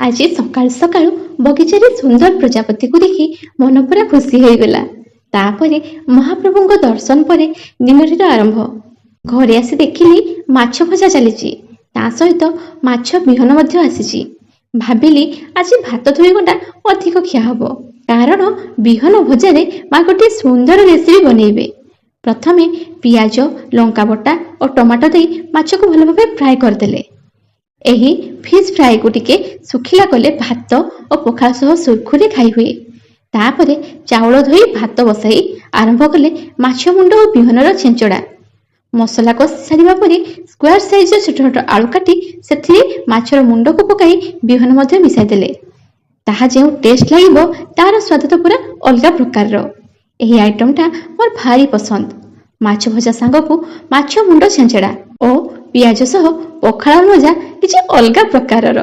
ଆଜି ସକାଳୁ ସକାଳୁ ବଗିଚାରେ ସୁନ୍ଦର ପ୍ରଜାପତିକୁ ଦେଖି ମନ ପୁରା ଖୁସି ହେଇଗଲା। ତାପରେ ମହାପ୍ରଭୁଙ୍କ ଦର୍ଶନ ପରେ ଦିନଟିର ଆରମ୍ଭ। ଘରେ ଆସି ଦେଖିଲି ମାଛ ଭଜା ଚାଲିଛି, ତା ସହିତ ମାଛ ବିହନ ମଧ୍ୟ ଆସିଛି। ଭାବିଲି ଆଜି ଭାତ 2 ଘଣ୍ଟା ଅଧିକ ଖିଆ ହବ, କାରଣ ବିହନ ଭଜାରେ ମା ଗୋଟିଏ ସୁନ୍ଦର ରେସିପି ବନେଇବେ। ପ୍ରଥମେ ପିଆଜ, ଲଙ୍କା ବଟା ଓ ଟମାଟୋ ଦେଇ ମାଛକୁ ଭଲ ଭାବେ ଫ୍ରାଏ କରିଦେଲେ। ଏହି ଫିସ୍ ଫ୍ରାଏକୁ ଟିକେ ଶୁଖିଲା କଲେ ଭାତ ଓ ପଖାଳ ସହ ସୁରୁଖୁରୁରେ ଖାଇ ହୁଏ। ତାପରେ ଚାଉଳ ଧୋଇ ଭାତ ବସାଇ ଆରମ୍ଭ କଲେ ମାଛ ମୁଣ୍ଡ ଓ ବିହନର ଛେଞ୍ଚଡ଼ା। ମସଲା କଷି ସାରିବା ପରେ ସ୍କୋୟାର ସାଇଜର ଛୋଟ ଛୋଟ ଆଳୁ କାଟି ସେଥିରେ ମାଛର ମୁଣ୍ଡକୁ ପକାଇ ବିହନ ମଧ୍ୟ ମିଶାଇ ଦେଲେ। ତାହା ଯେଉଁ ଟେଷ୍ଟ ଲାଗିବ ତାର ସ୍ୱାଦ ତ ପୁରା ଅଲଗା ପ୍ରକାରର। ଏହି ଆଇଟମଟା ମୋର ଭାରି ପସନ୍ଦ। ମାଛ ଭଜା ସାଙ୍ଗକୁ ମାଛ ମୁଣ୍ଡ ଛେଞ୍ଚଡ଼ା ଓ ପିଆଜ ସହ ପଖାଳ ମଜା କିଛି ଅଲଗା ପ୍ରକାରର।